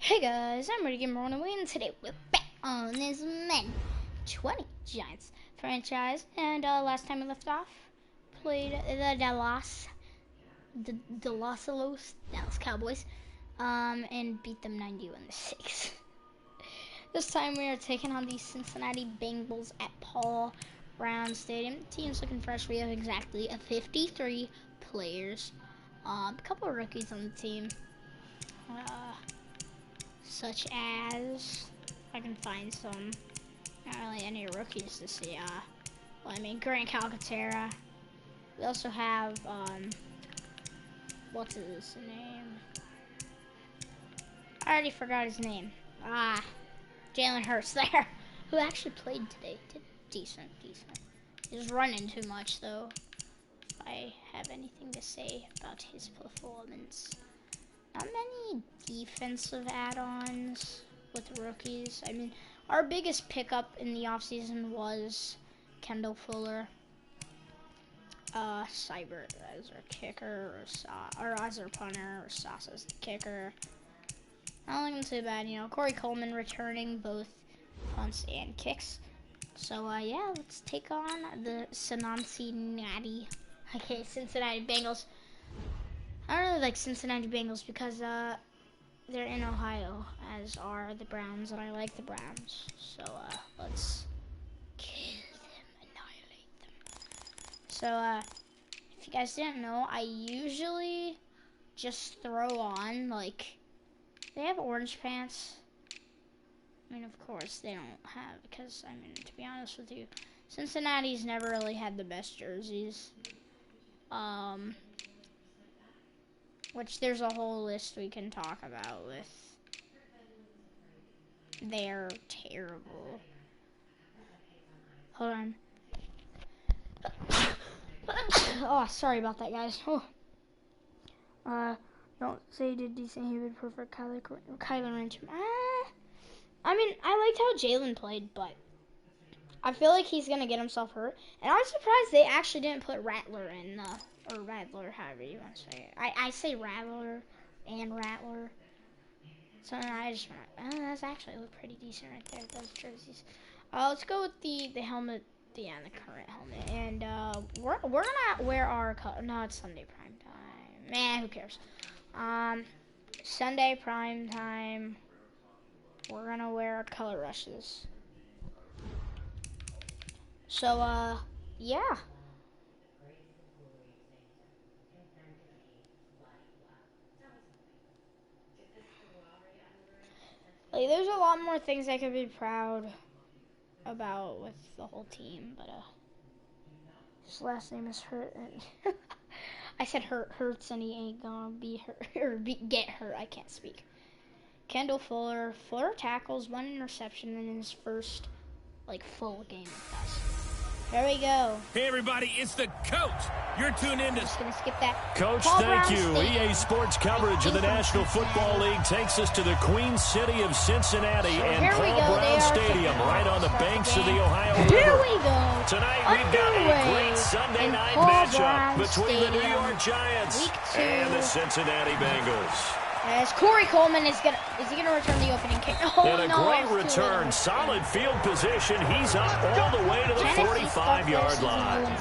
Hey guys, I'm ready to get more on the win. Today we're back on this Men 20 Giants franchise. And last time we left off, played the Dallas Cowboys, and beat them 91-6. This time we are taking on the Cincinnati Bengals at Paul Brown Stadium. Team's looking fresh. We have exactly 53 players, a couple of rookies on the team. Such as, I can find some, not really any rookies to see, Grant Calcaterra. We also have, what's his name? I already forgot his name. Jalen Hurts there, who actually played today. Did decent. He's running too much, though, if I have anything to say about his performance. Not many defensive add-ons with rookies. I mean, our biggest pickup in the offseason was Kendall Fuller. Cyber as our kicker, or as our punter, or Sauce as the kicker. Not looking too bad, you know. Corey Coleman returning both punts and kicks. So, yeah, let's take on the Cincinnati Bengals. I don't really like Cincinnati Bengals because they're in Ohio, as are the Browns, and I like the Browns. So let's kill them, annihilate them. So if you guys didn't know, I usually just throw on, like, they have orange pants. I mean, of course they don't have, because, I mean, to be honest with you, Cincinnati's never really had the best jerseys. Which there's a whole list we can talk about with. They're terrible. Hold on. Oh, sorry about that, guys. Oh. Don't say he did decent. He would prefer Kyler Lynch. I mean, I liked how Jalen played, but I feel like he's gonna get himself hurt. And I'm surprised they actually didn't put Rattler in or Rattler, however you want to say it. I say Rattler and Rattler. So I just went, that's actually look pretty decent right there, those jerseys. Let's go with the helmet, the current helmet. And we're gonna wear our color. No, it's Sunday prime time. Man, who cares? Sunday prime time. We're gonna wear our color rushes. So yeah. Like, there's a lot more things I could be proud about with the whole team, but his last name is Hurt. I said Hurts, and he ain't gonna be hurt or get hurt. I can't speak. Kendall Fuller, 4 tackles, 1 interception in his first full game with us. There we go. Hey, everybody, it's the coach. You're tuned in to... Just going to skip that. Coach, thank you. EA Sports coverage of the National Football League takes us to the Queen City of Cincinnati and Paul Brown Stadium, right on the banks of the Ohio River. Here we go. Tonight, we've got a great Sunday night matchup between the New York Giants and the Cincinnati Bengals. As Corey Coleman is he gonna return the opening kick? Oh, and a great return, solid field position. He's up all the way to the 45-yard line.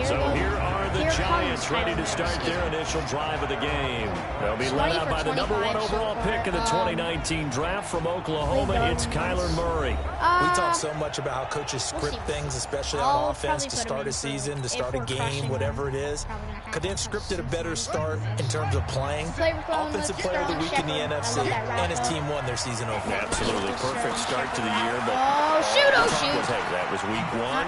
So here are the Giants ready to start their initial drive of the game. They'll be led out by the #1 overall pick in the 2019 draft from Oklahoma. It's Kyler Murray. We talk so much about how coaches script things, especially on offense, to start a season, to start a game, whatever it is. Could they have scripted a better start in terms of playing? Offensive player of the week in the NFC, and his team won their season opener. Absolutely perfect start to the year, but shoot! That was week 1.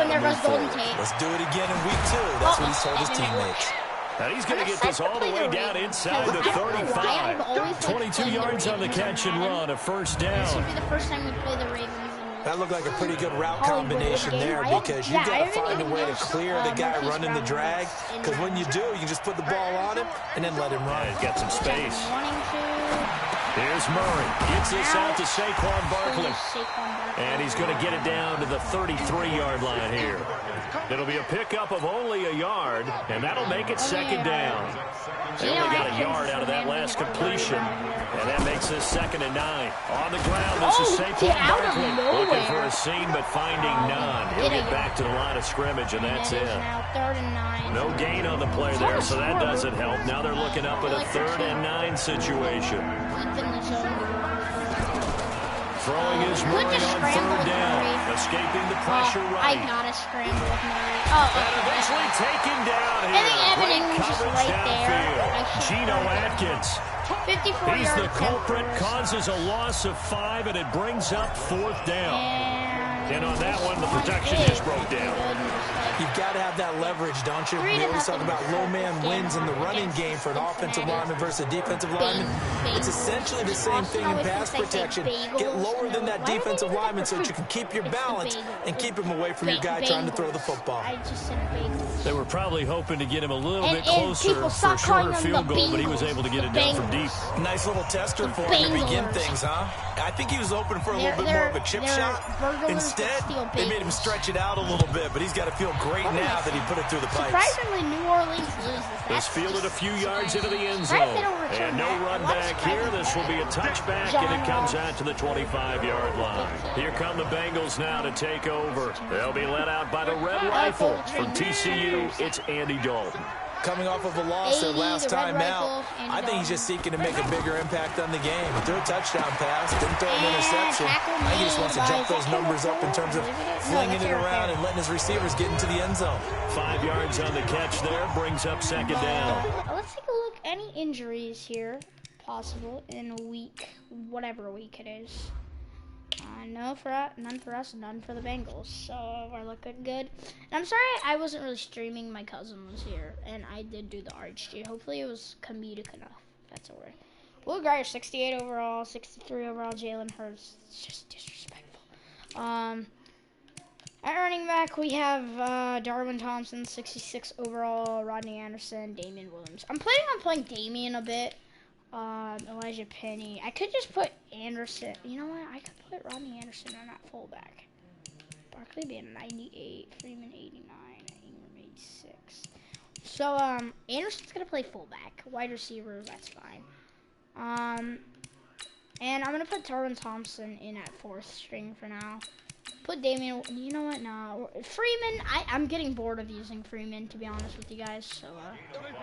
And there goes Golden Tate. Let's do it again in week 2. That's what he's told his teammates. And he's going to get this all the way down inside the 35. 22 yards on the catch and run, a first down. This would be the first time we play the Ravens. That looked like a pretty good route combination there, because you got to find a way to clear the guy running the drag, because when you do, you just put the ball on him and then let him run. He's got some space. Here's Murray. Gets this out to Saquon Barkley. And he's going to get it down to the 33-yard line here. It'll be a pickup of only a yard, and that'll make it second down. They only got a yard out of that last completion, and that makes this 2nd and 9. On the ground, this is Saquon Barkley looking for a seam, but finding none. He'll get back to the line of scrimmage, and that's it. No gain on the play there, so that doesn't help. Now they're looking up at a 3rd and 9 situation. Throwing his Murray on 3rd down. Escaping the pressure right. I gotta scramble with Murray. And eventually taken down here. I think Evan Ingram's just right there. Geno Atkins. 54 He's yards. the culprit, causes a loss of 5, and it brings up 4th down. And on that one, the protection just broke down. You've got to have that leverage, don't you? We always talk about low man wins in the running game for an offensive lineman versus a defensive lineman. It's essentially the same thing in pass protection. Get lower than that defensive lineman so that you can keep your balance and keep him away from your guy trying to throw the football. They were probably hoping to get him a little bit closer for a shorter field goal, but he was able to get it down from deep. Nice little tester for him to begin things, huh? I think he was hoping for a little bit more of a chip shot. Instead, they made him stretch it out a little bit, but he's got to feel great now that he put it through the pipes. Surprisingly, New Orleans loses. This fielded a few yards into the end zone. And no run back here. This will be a touchback, and it comes out to the 25-yard line. Here come the Bengals now to take over. They'll be led out by the Red Rifle. From TCU, it's Andy Dalton. Coming off of a loss their last time out, I think he's just seeking to make a bigger impact on the game. He threw a touchdown pass, didn't throw an interception. I think he just wants to jump those numbers up in terms of flinging it around and letting his receivers get into the end zone. 5 yards on the catch there, brings up 2nd down. Let's take a look. Any injuries here possible in a week, whatever week it is? None for us, none for the Bengals. So we're looking good. And I'm sorry I wasn't really streaming. My cousin was here, and I did do the RHG. Hopefully it was comedic enough. That's all right. Will Grier, 68 overall, 63 overall. Jalen Hurts, it's just disrespectful. At running back, we have Darwin Thompson, 66 overall. Rodney Anderson, Damian Williams. I'm planning on playing Damian a bit. Elijah Penny. I could just put Anderson. You know what? I could put Rodney Anderson on that fullback. Barkley being 98, Freeman 89, Ingram 86. So Anderson's gonna play fullback, wide receiver. That's fine. And I'm gonna put Darwin Thompson in at 4th string for now. Put Damian. You know what? No, Freeman. I'm getting bored of using Freeman, to be honest with you guys. So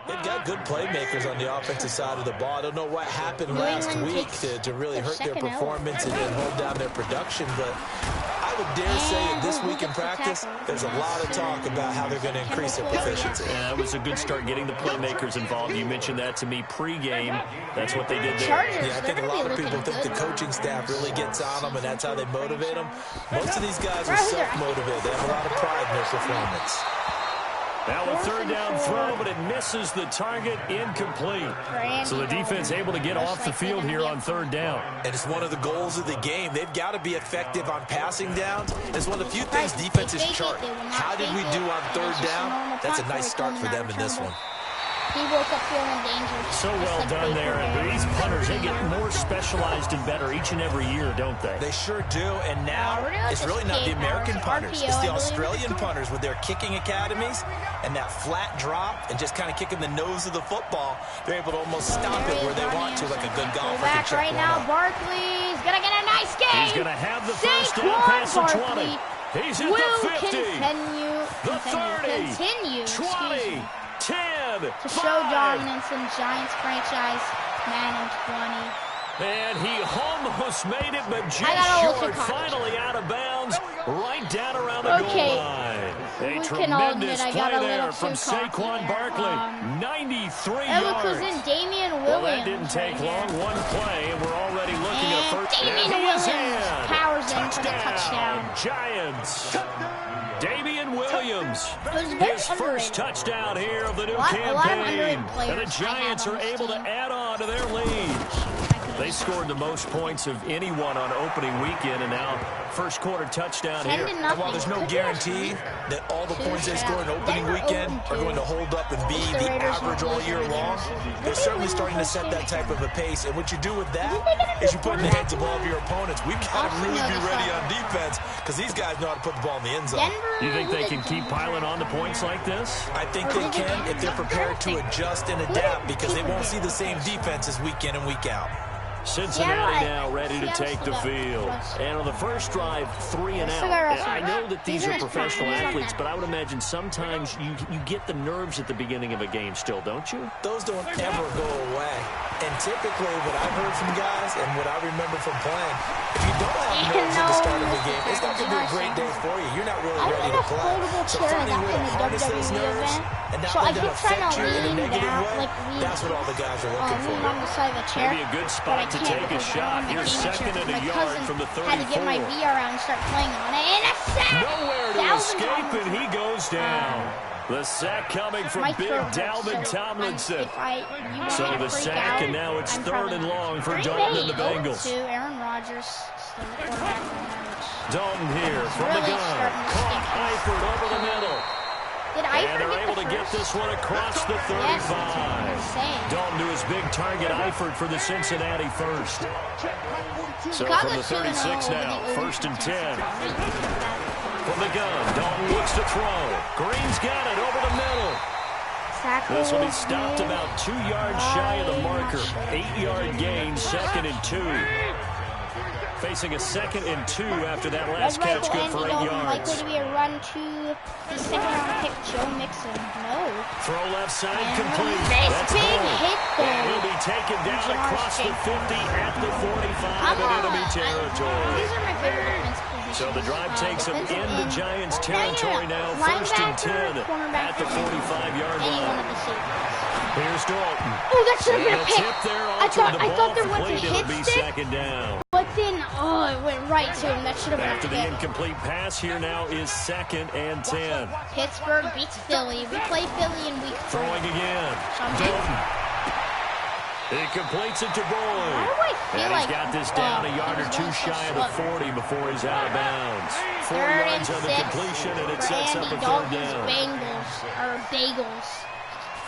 they've got good playmakers on the offensive side of the ball. I don't know what happened last week to really hurt their performance and hold down their production, but I would dare say that this week in practice, there's a lot of talk about how they're going to increase their proficiency. Yeah, that was a good start getting the playmakers involved. You mentioned that to me pregame. That's what they did there. Yeah, I think a lot of people think the coaching staff really gets on them, and that's how they motivate them. Most of these guys are self-motivated. They have a lot of pride in their performance. Now a 3rd down throw, but it misses the target, incomplete. So the defense able to get off the field here on 3rd down. And it's one of the goals of the game. They've got to be effective on passing downs. It's one of the few things defenses chart. How did we do on 3rd down? That's a nice start for them in this one. He woke up feeling dangerous. So well done there. And these punters, they get more specialized and better each and every year, don't they? They sure do. And now it's really not the American punters. It's the Australian punters with their kicking academies and that flat drop and just kind of kicking the nose of the football. They're able to almost stop it where they want to, like a good golfer. Back right now, Barkley's going to get a nice game. He's going to have the first down past the 20. He's at the 50. The 30. 20. 10, to show dominance in Giants franchise, Madden 20. And he almost made it, but just short, finally out of bounds, right down around the goal line. A tremendous play there from Saquon Barkley, 93 yards. Look who's in, Damian Williams. Well, that didn't take long, one play, and we're already looking at first. Damian Williams powers in for the touchdown. Giants. Damian Williams, his first touchdown here of the new campaign. And the Giants are able to add on to their lead. They scored the most points of anyone on opening weekend, and now first quarter touchdown here. And while there's no guarantee that all the points they scored in opening weekend are going to hold up and be the average all year long, they're certainly starting to set that type of a pace. And what you do with that is you put in the heads of all of your opponents. We've got to really be ready on defense because these guys know how to put the ball in the end zone. You think they can keep piling on the points like this? I think they can if they're prepared to adjust and adapt because they won't see the same defenses week in and week out. Cincinnati now ready to take the field. And on the first drive, 3 and out. I know that these are professional athletes, but I would imagine sometimes you get the nerves at the beginning of a game still, don't you? Those don't ever go away. And typically what I've heard from guys and what I remember from playing, if you don't have nerves at the start of the game, it's not going to be a great day for you. You're not really ready to play. So finding a way to harness those nerves and not let them affect you in a negative way, that's what all the guys are looking for. Maybe a good spot to take a shot. Here's second and a yard from the 34. I had to get my VR out and start playing on it, and a sack! Nowhere to escape, and he goes down. The sack coming from big Dalvin Tomlinson. So the sack, and now it's 3rd and long for Dalton and the Bengals. Aaron Rodgers, Dalton here from the gun. Caught Eifert over the middle. And they're able to get this one across the 35. Dalton to his big target, Eifert for the Cincinnati first. So from the 36 now, 1st and 10. From the gun, Dalton looks to throw. Green's got it over the middle. This will be stopped about 2 yards shy of the marker. 8-yard gain, 2nd and 2. Facing a 2nd and 2 after that last catch, good for 8 yards. Likely to be a run to the 2nd-round pick, Joe Mixon. No. Throw left side, complete. That's big hit, though. And he'll be taken down across the 50 at the 45 in enemy territory. These are my favorite defensive positions. So the drive takes him into Giants territory now. 1st and 10 at the 45-yard line. Here's Dalton. Oh, that should have been a pick. I thought there was a hit stick. 2nd down. But then, it went right to him. That should have been After the incomplete pass, here now is 2nd and 10. Pittsburgh beats Philly. We play Philly in week 3. Throwing again. Dalton. He completes it to Boyd. And he's got this down a yard or 2 shy of the 40 before he's out of bounds. 4 yards on the completion, and it sets up a 3rd down. Bagels.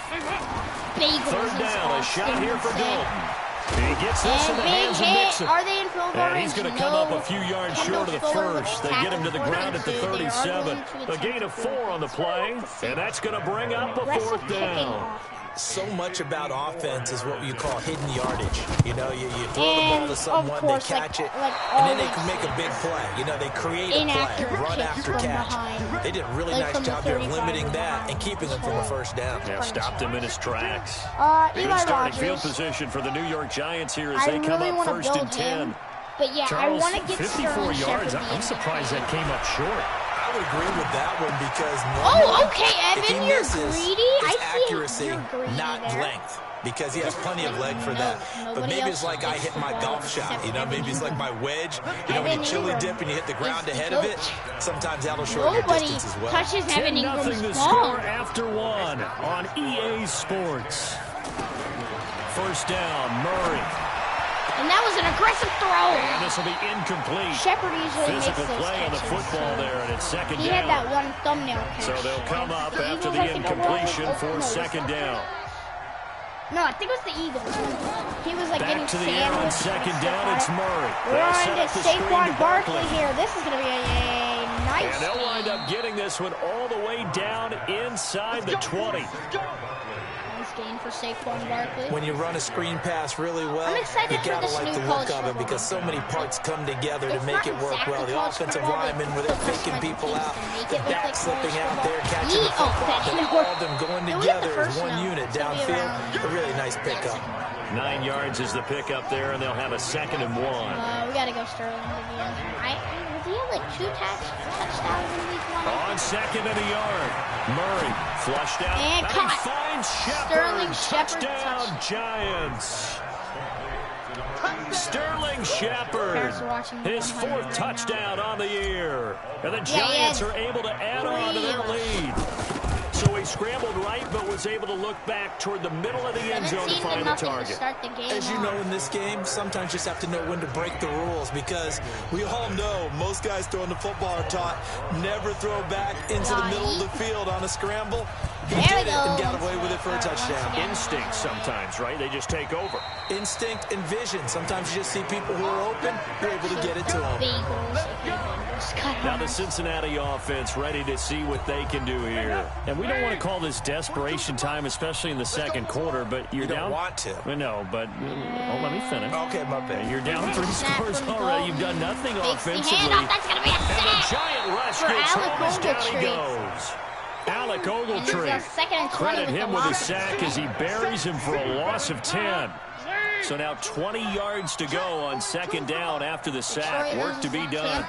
3rd down, a shot here for Dalton. He gets this in the hands of Mixon. Are they in field goal range? And he's going to come up a few yards short of the first. They get him to the ground at the 37. A gain of 4 on the play, and that's going to bring up a 4th down. So much about offense is what you call hidden yardage. You know, you throw the ball to someone, they catch it, and then they can make a big play. You know, they create a play, run after catch. They did a really nice job there of limiting that and keeping him from a 1st down. Yeah, stopped him in his tracks. Eli starting field position for the New York Giants here as they come up 1st and 10. But yeah, Charles, I want to get 54 yards. I'm surprised that came up short. I would agree with that one because okay, Evan, you're greedy. It's accuracy, not length, because he has plenty of leg for that. But maybe it's like I hit my golf shot. You know, maybe it's like my wedge. You know, when you chili dip and you hit the ground ahead of it, sometimes that'll shorten your distance as well. Touches Evan Ingram's the score after 1 on EA Sports. 1st down, Murray. And that was an aggressive throw. And this will be incomplete. Shepard usually Physical makes those play on the football there, and it's 2nd down. He had that one thumbnail catch. So they'll come up after the incompletion for 2nd down. No, I think it was the Eagles. He was like Back getting to the air on 2nd down. It's Murray. We're on to Saquon Barkley here. This is going to be a nice And they'll wind up getting this one all the way down inside the 20. Gain for Saquon Barkley. When you run a screen pass really well, you gotta like the look of it because so many parts come together to make it work well. The offensive linemen, where they're faking people out, the back slipping out there, catching the football, and all of them going together as one unit downfield. A really nice pickup. 9 yards is the pickup there, and they'll have a 2nd and 1. We gotta go Sterling again. Did he have like 2 touchdowns in week 1? On 2nd and a yard. Murray flushed out. And caught. Finds Shepard. Sterling Shepard. Touchdown, Giants. Sterling Shepard. His 4th touchdown on the year. And the Giants are able to add on to their lead. So he scrambled right, but was able to look back toward the middle of the end zone to find the target. As you know, in this game, sometimes you just have to know when to break the rules, because we all know most guys throwing the football are taught never throw back into the middle of the field on a scramble. He did it and got away with it for a touchdown. Instinct sometimes, right? They just take over. Instinct and vision. Sometimes you just see people who are open, you're able to get it to them. Now the Cincinnati offense ready to see what they can do here. And we don't want to call this desperation time, especially in the second quarter, but you're down. You don't want to. No, but let me finish. Okay, my bad. You're down 3 scores already. You've done nothing offensively. That's going to be a sack. And a giant rush gets home as down he goes. Alec Ogletree, credit him with a sack as he buries him for a loss of 10. So now 20 yards to go on second down after the sack. Work to be done.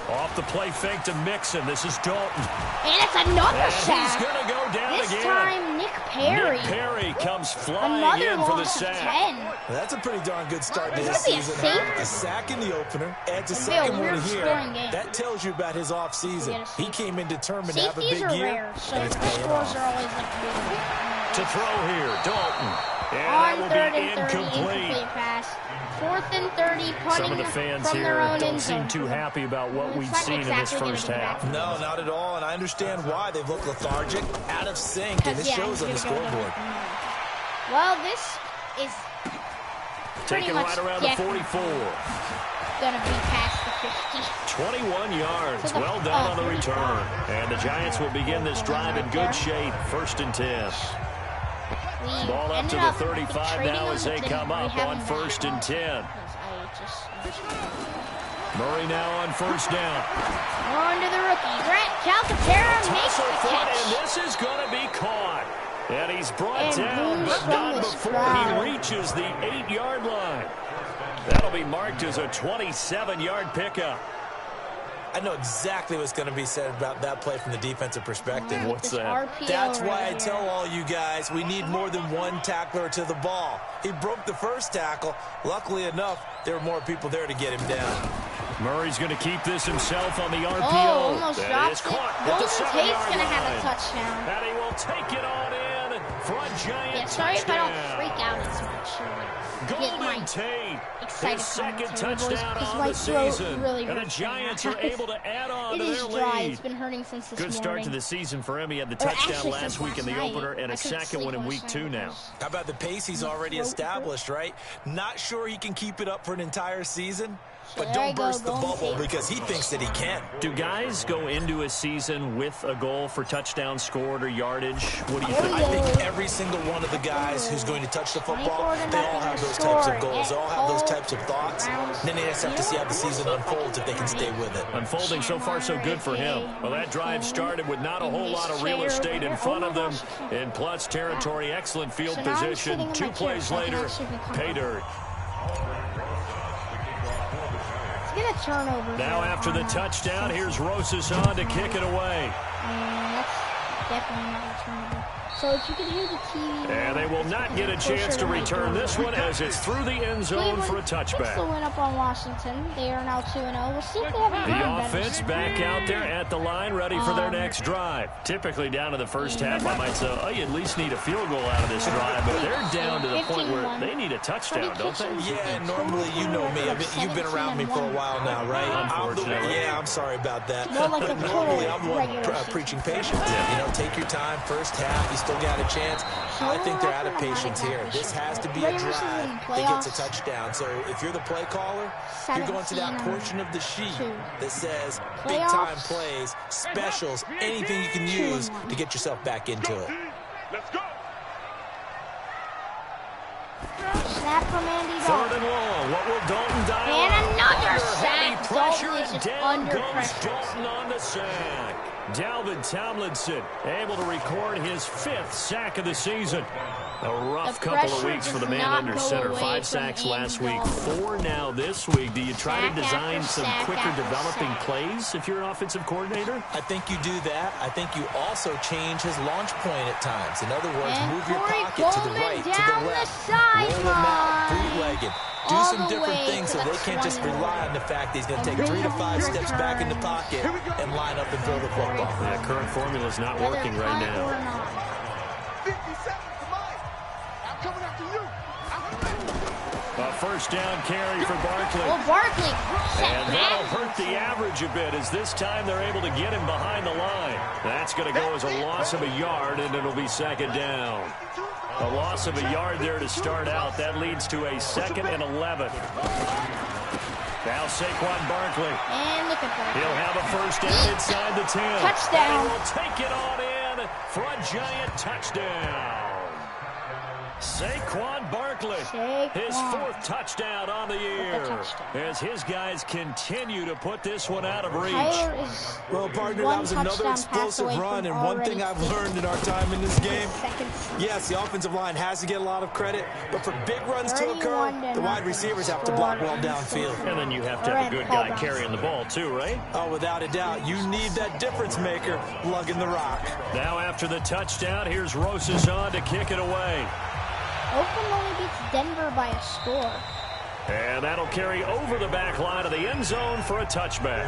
Off the play fake to Mixon. This is Dalton. And it's another sack. He's going to go down this again. This time, Nick Perry. Nick Perry comes flying in for the sack. Well, that's a pretty darn good start to his season. A sack in the opener, adds a second one here. That tells you about his offseason. He came in determined to have a big year. So and it's paying off. To throw here, Dalton. And that will be incomplete. Pass. 4th and 30, some of the fans here don't seem too happy about what we've seen in this first half. No, not at all, and I understand why. They've looked lethargic, out of sync, and it shows on the scoreboard. Well, this is taken right around the 44. Going to be past the 50. 21 yards. Well done on the return. And the Giants will begin this drive in good shape. 1st and 10. Ball up to the 35 now as they come up on 1st and 10. Murray now on 1st down. On to the rookie. Grant Calcaterra makes the catch. And this is going to be caught. And he's brought down, but not before he reaches the 8-yard line. That'll be marked as a 27-yard pickup. I know exactly what's going to be said about that play from the defensive perspective. What's that? That's why I tell all you guys we need more than one tackler to the ball. He broke the first tackle. Luckily enough, there were more people there to get him down. Murray's going to keep this himself on the RPO. Oh, almost that is caught at the 7-yard going to line. have a touchdown. And he will take it on in for a giant sorry touchdown. If I don't freak out as much. Golden Tate, his second touchdown on the season. Really and the Giants are able to add on to their dry. lead. It's been hurting since this Good start to the season for him. He had the touchdown last week in the opener and a second one in week 2 now. How about the pace he's already established, right? Not sure he can keep it up for an entire season, but don't burst the bubble because he thinks that he can. Do guys go into a season with a goal for touchdowns scored or yardage? What do you think? I think every single one of the guys who's going to touch the football, they all have those types of goals. They all have those types of thoughts. And then they just have to see how the season unfolds if they can stay with it. Unfolding so far so good for him. Well, that drive started with not a whole lot of real estate in front of them. In plus territory, excellent field position. 2 plays later, pay dirt. Get a turnover. Now after the touchdown, here's Rosas on to kick it away. That's definitely not a turnover. So if you can hear the TV. And they will not get a chance to return this one as it's through the end zone for a touchback. The win up on Washington. They are now 2-0. We'll see if they have a The offense back out there at the line, ready for their next drive. Typically down to the first half, I might say, oh, you at least need a field goal out of this drive, but they're down to the point where they need a touchdown, don't they? Yeah, normally you know me. You've been around me for a while now, right? Unfortunately. I'm sorry about that. But normally I'm the one preaching patience. You know, take your time, first half, you still got a chance. I think they're out of patience here. This has to be a drive that gets a touchdown. So if you're the play caller, you're going to that portion of the sheet that says big-time plays, specials, anything you can use to get yourself back into it. Let's go. Snap from Andy Dalton. 3rd and long. What will Dalton dial And up? another Heavy sack. pressure, Dalton is and just down under goes pressure. Dalton on the sack. Dalvin Tomlinson able to record his 5th sack of the season. A rough couple of weeks for the man under center. 5 sacks last week, 4 now this week. Do you try to design some quicker developing plays if you're an offensive coordinator? I think you do that. I think you also change his launch point at times. In other words, move your pocket to the right, to the left. Roll him out, bootleg one-legged. Do some different things so they can't just rely on the fact that he's going to take 3 to 5 steps back in the pocket and line up and throw the football. Yeah, current formula is not working right now. 50 seconds to mine. I'm coming after you. A first down carry for Barkley. Well, Barkley. And that'll hurt the average a bit as this time they're able to get him behind the line. That's going to go as a loss of a yard, and it'll be second down. A loss of a yard there to start out. That leads to a 2nd and 11. Now Saquon Barkley. And look at Barkley. He'll have a first down inside the 10. Touchdown. And he will take it on in for a giant touchdown. Saquon Barkley, his 4th touchdown on the year, as his guys continue to put this one out of reach. Well, partner, that was another explosive run, and one thing I've learned in our time in this game, yes, the offensive line has to get a lot of credit, but for big runs to occur, the wide receivers have to block well downfield. And then you have to have a good guy carrying the ball too, right? Oh, without a doubt. You need that difference maker lugging the rock. Now after the touchdown, here's Rosas on to kick it away. Oakland only beats Denver by a score. And that'll carry over the back line of the end zone for a touchback.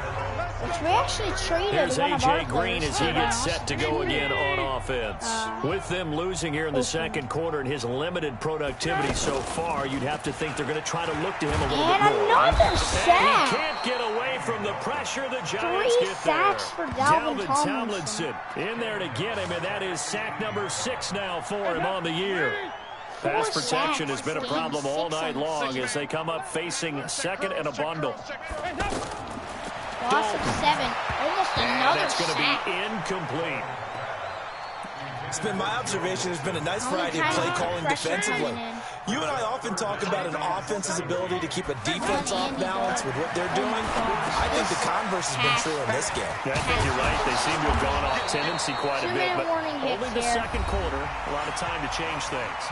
Which we actually traded. Here's A.J. Green as he gets set to go again on offense. With them losing here in the second quarter and his limited productivity so far, you'd have to think they're going to try to look to him a little bit more. And another sack. He can't get away from the pressure. The Giants get 3 sacks there. for Dalvin Tomlinson in there to get him, and that is sack number 6 now for him on the year. Pass protection has been a problem all night long as they come up facing 2nd and a bundle. Loss of 7. Almost another That's going to be sack. incomplete. It's been my observation. There's been a nice variety of play calling defensively. You and I often talk about an offense's ability to keep a defense off balance with what they're doing. I think the converse has been true in this game. Yeah, I think you're right. They seem to have gone off tendency quite a bit, but only the second quarter. A lot of time to change things.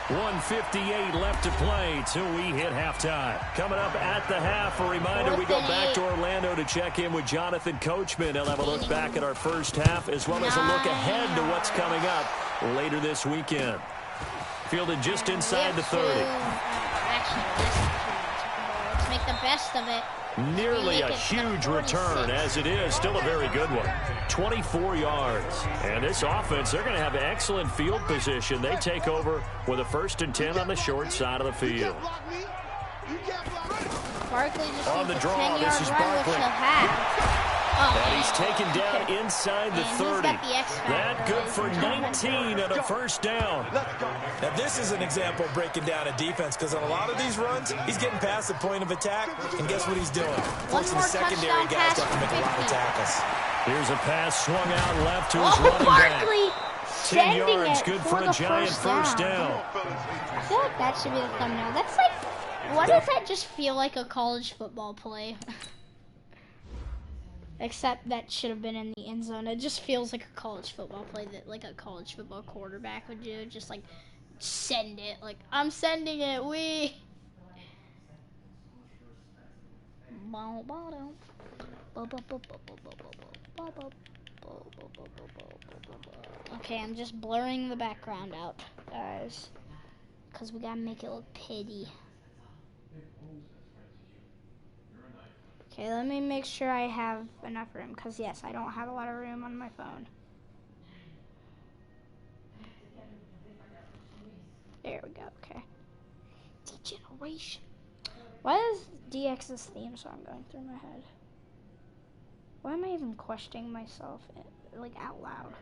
1:58 left to play till we hit halftime. Coming up at the half, a reminder, we go back to Orlando to check in with Jonathan Coachman. He'll have a look back at our first half as well as a look ahead to what's coming up later this weekend. Fielded just inside the 30. Let's make the best of it. Nearly a huge return, as it is. Still a very good one. 24 yards. And this offense, they're going to have excellent field position. They take over with a 1st and 10 on the short side of the field. Barkley just on the draw, this is Barkley. And he's taken down inside the 30. That good for 19 and a first down. Now, this is an example of breaking down a defense because on a lot of these runs, he's getting past the point of attack, and guess what he's doing? Forcing the secondary guys to have to make a lot of tackles. Here's a pass swung out left to his running back. 10 yards, good for a giant first down. I feel like that should be the thumbnail. That's like, why does that just feel like a college football play? Except that should have been in the end zone. It just feels like a college football play that like a college football quarterback would do. Just like send it. Like, I'm sending it. Okay, I'm just blurring the background out, guys. Because we gotta make it look pretty. Okay, let me make sure I have enough room, because yes, I don't have a lot of room on my phone. There we go, okay. Degeneration. Why is DX's theme song going through my head? Why am I even questioning myself, like, out loud?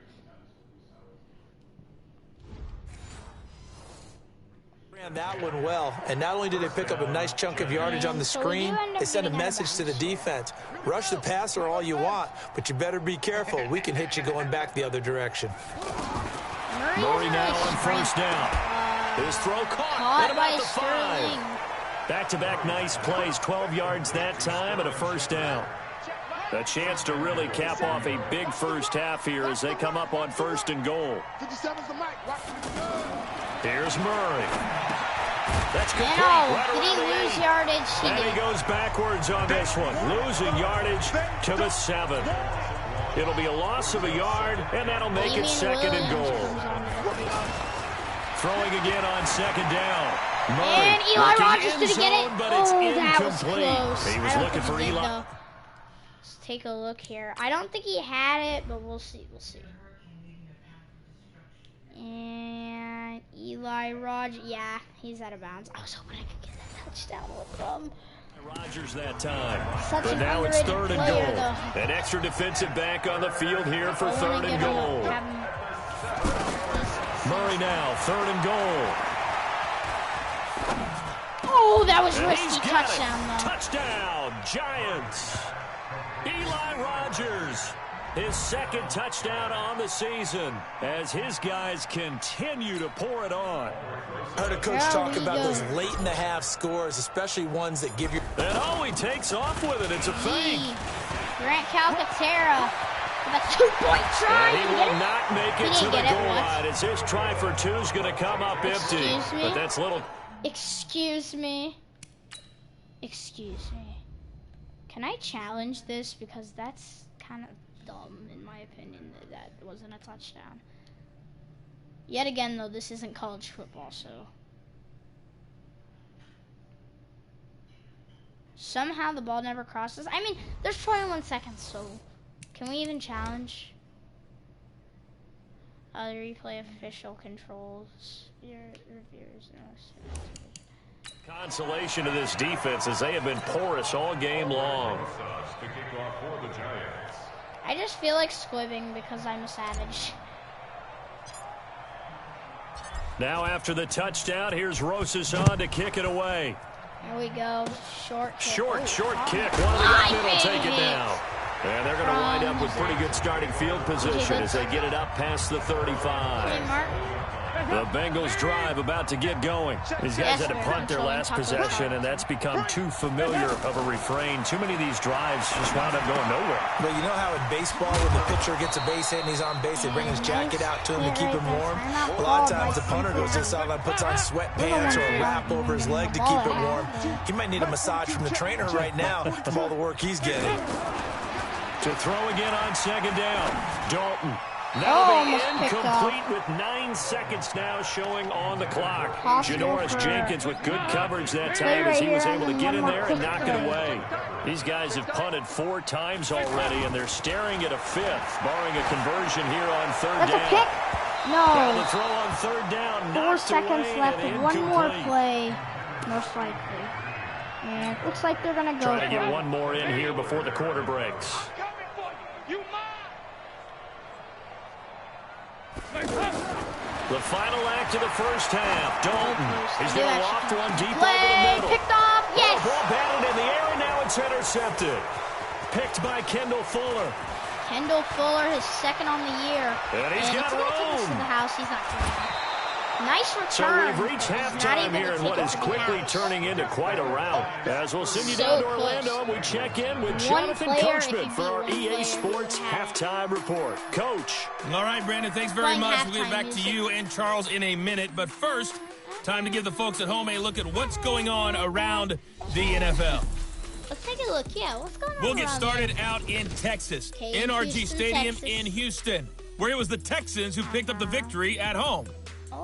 Ran that one well, and not only did they pick up a nice chunk of yardage on the screen, they sent a message to the defense. Rush the passer all you want, but you better be careful. We can hit you going back the other direction. Murray now on first down. His throw caught at about the 5. Back-to-back nice plays, 12 yards that time, and a first down. A chance to really cap off a big first half here as they come up on 1st and goal. Here's Murray. That's complete. Right did he lose yardage? And he goes backwards on this one, losing yardage to the 7. It'll be a loss of a yard, and that'll make it 2nd and goal. Throwing again on 2nd down. And Eli Rogers didn't get it. But it's that was incomplete. close. He was looking for Eli. Let's take a look here. I don't think he had it, but we'll see. We'll see. And Eli Rogers, yeah, he's out of bounds. I was hoping I could get that touchdown with him. Rogers that time. Such But an now it's underrated 3rd and player, goal. though. An extra defensive back on the field here for 3rd and goal. Murray now, 3rd and goal. Oh, that was And risky. he's got Touchdown, it. though. Touchdown, Giants. Eli Rogers, his 2nd touchdown on the season as his guys continue to pour it on. I heard a coach talk about those late in the half scores, especially ones that give you... And oh, he takes off with it. It's a fake. Grant Calcaterra with a 2-point try. And he will not make it to the goal line as his try for 2 is going to come up empty. Excuse me? But that's little... Excuse me. Excuse me. Can I challenge this? Because that's kind of dumb, in my opinion, that wasn't a touchdown. Yet again, though, this isn't college football, so... Somehow the ball never crosses. I mean, there's 21 seconds, so... Can we even challenge? The replay official controls. Reviewers. Consolation to this defense as they have been porous all game long. I just feel like squibbing because I'm a savage. Now after the touchdown, here's Rosas on to kick it away. Here we go. Short kick. Short kick. One of the up mid will take it down. And they're going to wind up with pretty good starting field position as they get it up past the 35. The Bengals drive about to get going. These guys had to punt their last possession, and that's become too familiar of a refrain. Too many of these drives just wound up going nowhere. But you know how in baseball, when the pitcher gets a base hit and he's on base, they bring his jacket out to him to keep him warm? A lot of times the punter goes to the sideline, puts on sweatpants or a wrap over his leg to keep it warm. He might need a massage from the trainer right now of all the work he's getting. To throw again on 2nd down. Dalton. That'll be incomplete with 9 seconds now showing on the clock. Janoris Jenkins with good coverage that time as he was able to get in there and knock it away. These guys have punted 4 times already, and they're staring at a 5th, barring a conversion here on 3rd down. That's a pick. No. Now the throw on 3rd down. 4 seconds left. One more play, most likely. And it looks like they're going to go Trying to get one more in here before the quarter breaks. The final act of the first half. Dalton is going to loft one deep over the middle. Picked off. Yes. Ball batted in the air, and now it's intercepted. Picked by Kendall Fuller. Kendall Fuller, his 2nd on the year. And he's got room. To the house. He's not doing that. Nice return. So we've reached halftime here in what is quickly turning into quite a rout. As we'll send you down to Orlando, we check in with Jonathan Coachman for our EA Sports Halftime Report. Coach. All right, Brandon, thanks very much. We'll get back to you and Charles in a minute. But first, time to give the folks at home a look at what's going on around the NFL. Let's take a look. Yeah, what's going on? We'll get started out in Texas, NRG Stadium in Houston, where it was the Texans who picked up the victory at home.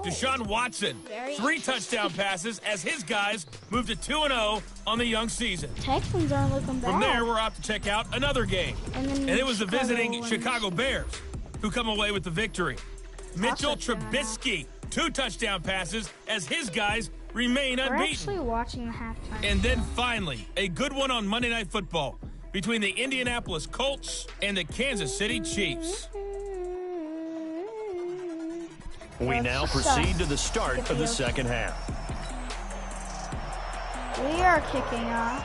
Deshaun Watson, 3 touchdown passes as his guys moved to 2-0 on the young season. Texans aren't looking bad. From there, we're off to check out another game. And it was the visiting Chicago Bears who come away with the victory. Mitchell Trubisky, 2 touchdown passes as his guys remain unbeaten. We're actually watching the halftime. And then finally, a good one on Monday Night Football between the Indianapolis Colts and the Kansas City Chiefs. We now proceed to the start of the second half. We are kicking off.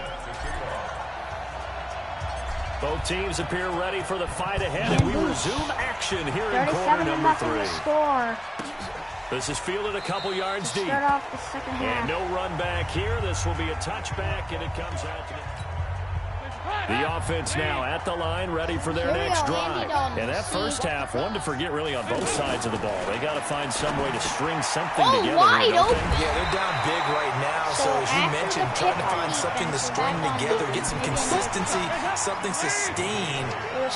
Both teams appear ready for the fight ahead, and we resume action here in quarter number 3. Score. This is fielded a couple yards deep. Start off the second half. And no run back here. This will be a touchback, and it comes out to the... The offense now at the line, ready for their next drive. And that first half, one to forget really on both sides of the ball. They got to find some way to string something together. Wide open. Yeah, they're down big right now. So as you mentioned, trying to find something to string together, get some consistency, something sustained,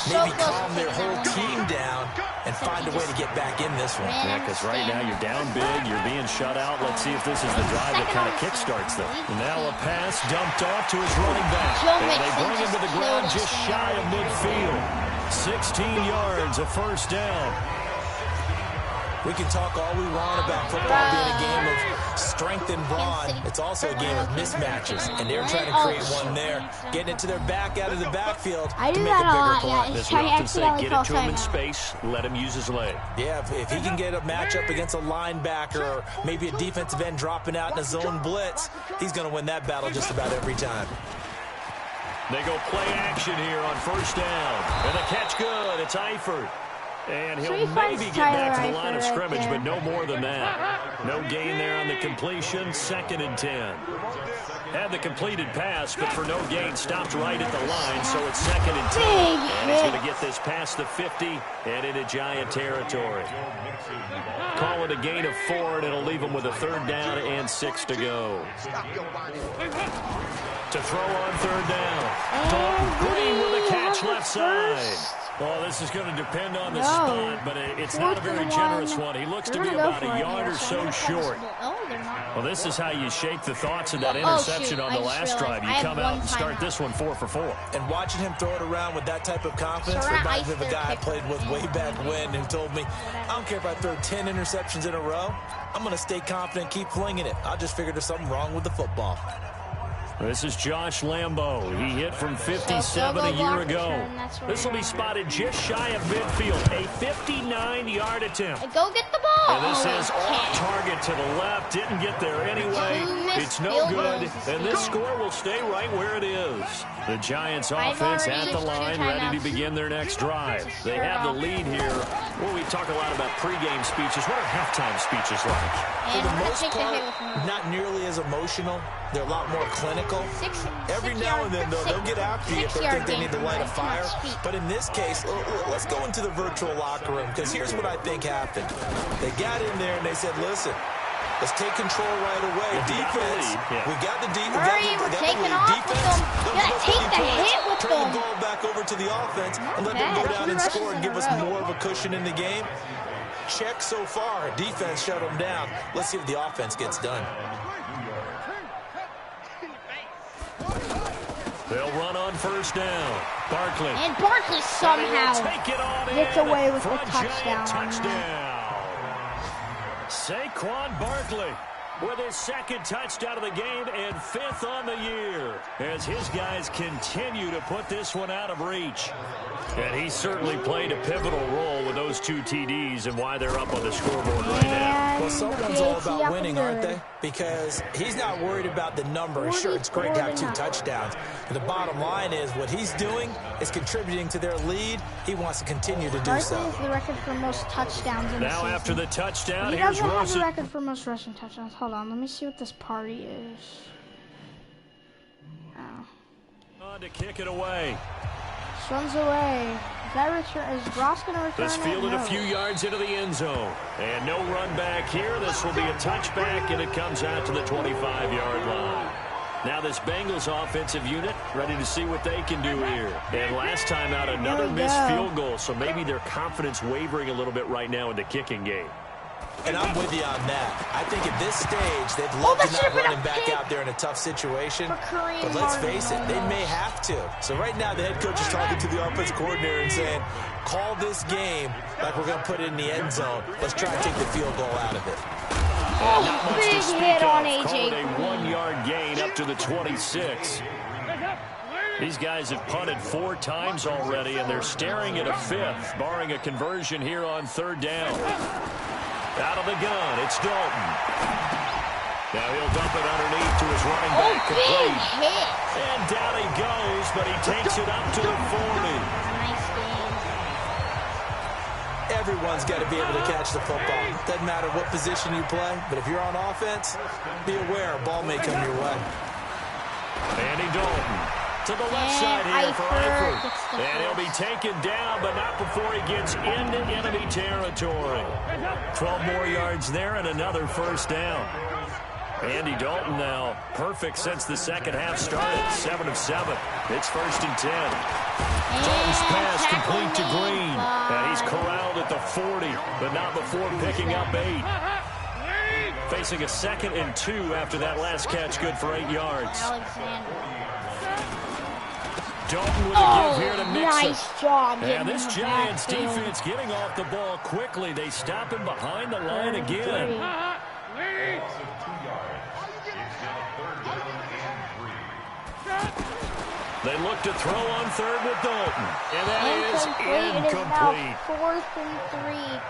maybe calm their whole team down and find a way to get back in this one. Yeah, because right now you're down big, you're being shut out. Let's see if this is the drive that kind of kickstarts them. And now a pass dumped off to his running back. And they bring him to the ground just shy of midfield. 16 yards, a first down. We can talk all we want about football being a game of strength and brawn. It's also a game of mismatches, and they're trying to create one there, getting it to their back out of the backfield to make a bigger play. As we often say, get it to him in space, let him use his leg. Yeah, if he can get a matchup against a linebacker or maybe a defensive end dropping out in a zone blitz, he's going to win that battle just about every time. They go play action here on first down. And the catch good. It's Eifert. And he'll maybe get back to the line of scrimmage, but no more than that. No gain there on the completion. 2nd and 10. Had the completed pass, but for no gain, stopped right at the line, so it's 2nd and 10. And he's going to get this past the 50 and into Giant territory. Call it a gain of 4, and it'll leave him with a 3rd down and 6 to go. To throw on 3rd down. Dalton Green with a catch left side. Well, this is going to depend on the spot, but it's not a very generous one. He looks to be about a yard or so short. Well, this is how you shake the thoughts of that interception on the last drive. You come out and start this one 4 for 4. And watching him throw it around with that type of confidence reminds me of a guy I played with way back when who told me, I don't care if I throw 10 interceptions in a row. I'm going to stay confident, keep flinging it. I just figured there's something wrong with the football. This is Josh Lambo. He hit from 57 a year ago. This will be spotted just shy of midfield. A 59-yard attempt. Go get the ball. And this is off target to the left. Didn't get there anyway. It's no good. And this score will stay right where it is. The Giants offense at the line, ready to begin their next drive. They have the lead here. Well, we talk a lot about pregame speeches. What are halftime speeches like? For the most part, not nearly as emotional. They're a lot more clinical. Every now and then, though, they'll get after you if they think they need to light a fire. But in this case, let's go into the virtual locker room, because here's what I think happened. They got in there and they said, listen, let's take control right away. Defense, we got the defense. We're taking off with them. You gotta take the hit with them. Turn the ball back over to the offense and let them go down and score and give us more of a cushion in the game. Check so far. Defense shut them down. Let's see if the offense gets done. They'll run on first down. Barkley. And Barkley somehow gets away with a touchdown. Saquon Barkley with his 2nd touchdown of the game and 5th on the year as his guys continue to put this one out of reach. And he certainly played a pivotal role with those 2 TDs and why they're up on the scoreboard right now. Well, someone's all about winning, aren't they? Because he's not worried about the number. Sure, it's great to have 2 touchdowns. But the bottom line is what he's doing is contributing to their lead. He wants to continue to do so. Barkley is the record for most touchdowns in the season. Now after the touchdown, he here's doesn't have Rosen. the record for most rushing touchdowns. Hold on, let me see what this party is. On to kick it away. Runs away. Is Ross going to return? This fielded a few yards into the end zone. And no run back here. This will be a touchback, and it comes out to the 25-yard line. Now this Bengals offensive unit ready to see what they can do here. And last time out, another missed field goal, so maybe their confidence wavering a little bit right now in the kicking game. And I'm with you on that. I think at this stage, they'd love to not run him back out there in a tough situation. But let's face it, they may have to. So right now, the head coach is talking to the offensive coordinator and saying, call this game like we're going to put it in the end zone. Let's try and take the field goal out of it. Big hit on AJ. Called a 1-yard gain up to the 26. These guys have punted 4 times already, and they're staring at a 5th, barring a conversion here on 3rd down. Out of the gun, it's Dalton. Now he'll dump it underneath to his running back. Big hit. And down he goes, but he takes it up to the 40. Nice game. Everyone's got to be able to catch the football. Doesn't matter what position you play, but if you're on offense, be aware a ball may come your way. Andy Dalton To the left side here for Eifert. And he'll be taken down, but not before he gets into enemy territory. 12 more yards there and another first down. Andy Dalton now perfect since the second half started. 7 of 7. It's 1st and 10. Dalton's pass complete to Green. And he's corralled at the 40, but not before picking up 8. Facing a 2nd and 2 after that last catch, good for 8 yards. Dalton with a give here to Mixon. Nice job. And this Giants defense getting off the ball quickly. They stop him behind the line again. They look to throw on 3rd with Dalton. And that is incomplete. It is now 4th and 3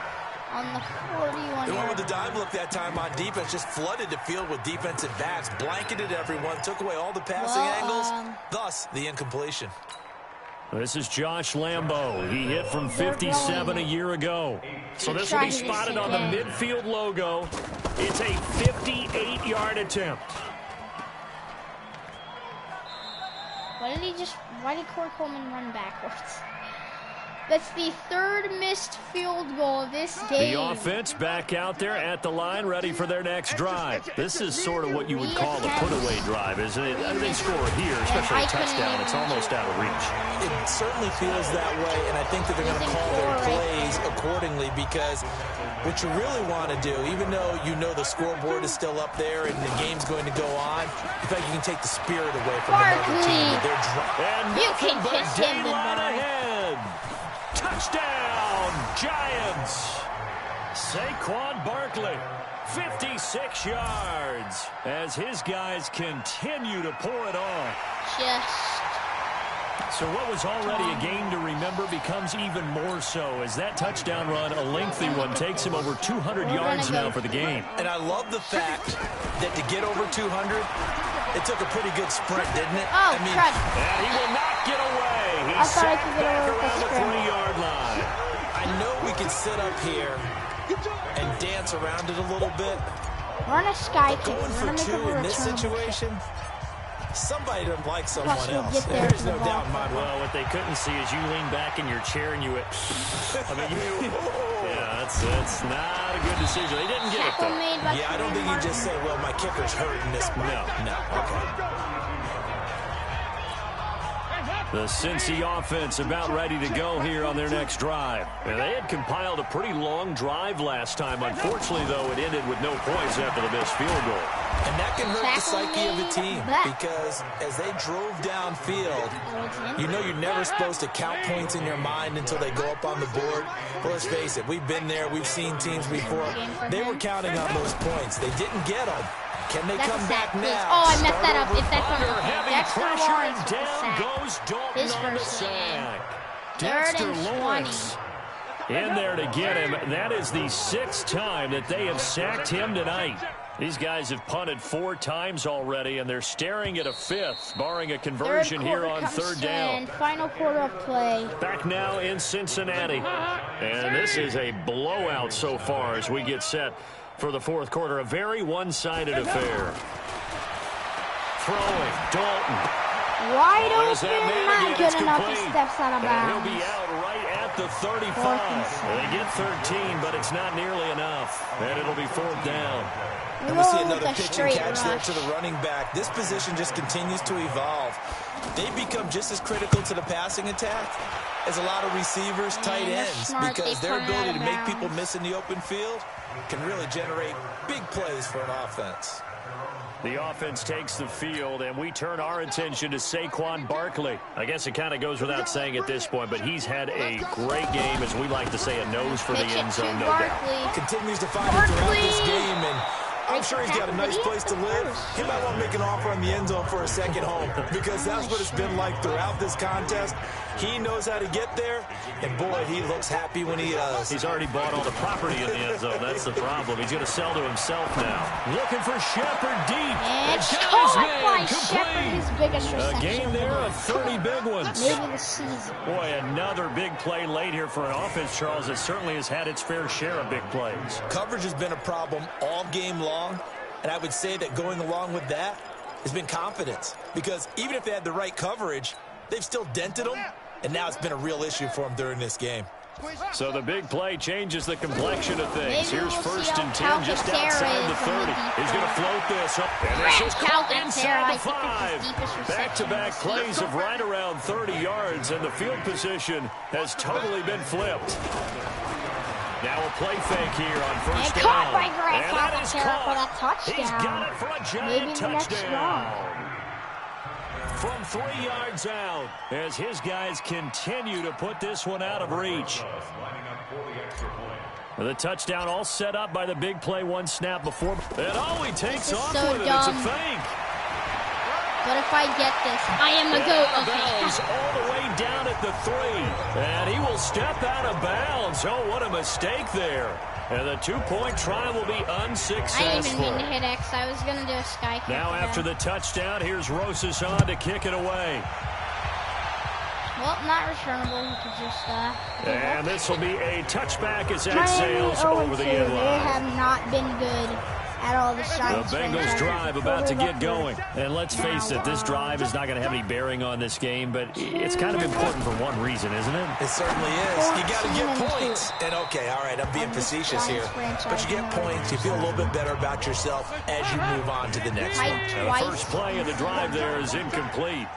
on the 41. The one with the dime look that time on defense just flooded the field with defensive backs, blanketed everyone, took away all the passing angles, thus the incompletion. This is Josh Lambo. He hit from 57 a year ago. So this will be spotted on the midfield logo. It's a 58-yard attempt. Why did Corey Coleman run backwards? That's the 3rd missed field goal of this game. The offense back out there at the line, ready for their next drive. This is sort of what you would call a put-away drive, isn't it? They score here, especially a touchdown. It's almost out of reach. It certainly feels that way, and I think that they're going to call their plays accordingly because what you really want to do, even though you know the scoreboard is still up there and the game's going to go on, in fact, you can take the spirit away from another team. And you can kiss him ahead. Touchdown, Giants. Saquon Barkley, 56 yards, as his guys continue to pour it on. So what was already a game to remember becomes even more so as that touchdown run, a lengthy one, takes him over 200 yards now for the game. And I love the fact that to get over 200, it took a pretty good sprint, didn't it? Oh, and he will not get away. He's sacked back around the 3-yard line. I know we can sit up here and dance around it a little bit. Run a sky kick. Going for 2 in this situation, somebody doesn't like someone else. There's no doubt in my mind. Well, what they couldn't see is you lean back in your chair and you went, I mean, yeah, that's not a good decision. They didn't get it, though. Yeah, I don't think you just say, well, my kicker's hurting this. No, okay. The Cincy offense about ready to go here on their next drive. And they had compiled a pretty long drive last time. Unfortunately, though, it ended with no points after the missed field goal. And that can hurt the psyche of a team because as they drove downfield, you know you're never supposed to count points in your mind until they go up on the board. Well, let's face it, we've been there. We've seen teams before. They were counting on those points. They didn't get them. Can they come back now? Oh, I messed that up. If that's on Dexter Lawrence, down goes Dalton on the sack. Dexter Lawrence in there to get him. That is the 6th time that they have sacked him tonight. These guys have punted 4 times already, and they're staring at a 5th, barring a conversion here on 3rd down. Final quarter of play. Back now in Cincinnati. And this is a blowout so far as we get set for the 4th quarter. A very one-sided affair. Throwing, Dalton. Wide open, not good enough. He steps out of bounds. He'll be out right at the 35. They get 13, but it's not nearly enough. And it'll be 4th down. And we'll see another pitch and catch there to the running back. This position just continues to evolve. They become just as critical to the passing attack as a lot of receivers, tight ends, because their ability to make people miss in the open field can really generate big plays for an offense. The offense takes the field, and we turn our attention to Saquon Barkley. I guess it kind of goes without saying at this point, but he's had a great game, as we like to say, a nose for the end zone, no doubt. Continues to find it throughout this game, and I'm sure he's got a nice place to live. He might want to make an offer on the end zone for a second home, because that's what it's been like throughout this contest. He knows how to get there, and boy, he looks happy when he does. He's already bought all the property in the end zone. That's the problem. He's going to sell to himself now. Looking for Shepard deep. And caught by Shepard, his biggest reception. A game there of 30 big ones. Maybe the season. Boy, another big play late here for an offense, Charles, that certainly has had its fair share of big plays. Coverage has been a problem all game long, and I would say that going along with that, has been confidence. Because even if they had the right coverage, they've still dented them, and now it's been a real issue for them during this game. So the big play changes the complexion of things. Here's 1st and 10 just outside the 30. He's going to float this up. And this is caught inside the 5. Back-to-back plays of right around 30 yards, and the field position has totally been flipped. Now a play fake here on 1st down. And that is caught. He's got it for a giant touchdown. From 3 yards out, as his guys continue to put this one out of reach. The touchdown all set up by the big play, one snap before. And all he takes off with it, it's a fake. But if I get this, I am a goat. Okay. He's all the way down at the 3. And he will step out of bounds. Oh, what a mistake there. And the 2-point try will be unsuccessful. I didn't even mean to hit X. I was going to do a sky kick. Now after the touchdown, here's Rosas on to kick it away. Well, not returnable. You could just, and this will be a touchback as that sails over the end line. They have not been good at all this time. The Bengals drive about to get going. And let's face it, this drive is not going to have any bearing on this game, but it's kind of important for one reason, isn't it? It certainly is. You got to get points. And okay, all right, I'm being facetious here. But you get points, you feel a little bit better about yourself as you move on to the next one. And the first play of the drive there is incomplete.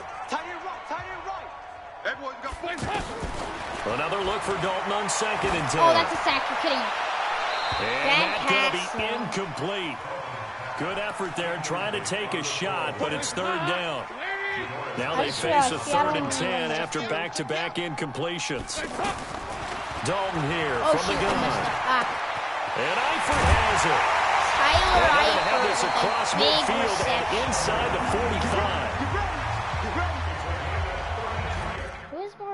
Another look for Dalton on 2nd and 10. Oh, that's a sack. You're kidding me. And that's going to be incomplete. Good effort there trying to take a shot, but it's 3rd down. Now they face a 3rd and 10 after back-to-back incompletions. Dalton here from the gun. And Eifert has it. Tyler Eifert Eifert have this across midfield and inside the 45.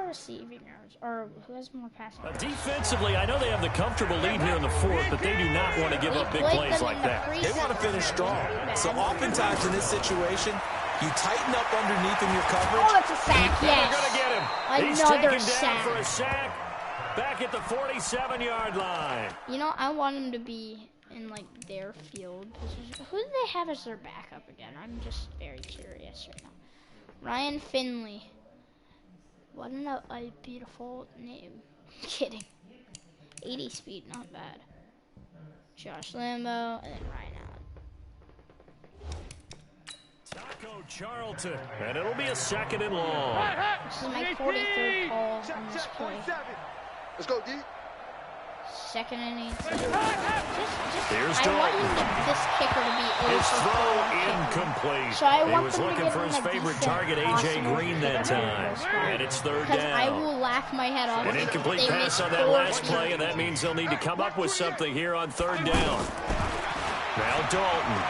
Receiving yards, or who has more passing yards? Defensively, I know they have the comfortable lead here in the 4th, but they do not want to give up big plays like that. They want to finish strong. So oftentimes in this situation, you tighten up underneath in your coverage. Oh, that's a sack, yes. They're going to get him. He's Another taken down for a sack back at the 47-yard line. You know, I want him to be in, like, their field. Who do they have as their backup again? I'm just very curious right now. Ryan Finley. What a beautiful name. Kidding. 80 speed, not bad. Josh Lambo, and then Ryan Allen. Taco Charlton, and it'll be a 2nd and long. This is my 43rd call on this play. Let's go, D. 2nd and 8. Here's I want this kicker to be his throw incomplete. So I want he was looking for his favorite target, A.J. Green, that time. And it's 3rd down. I will laugh my head off. An incomplete pass on that last play, and that means they'll need to come up with something here on 3rd down. Now Dalton.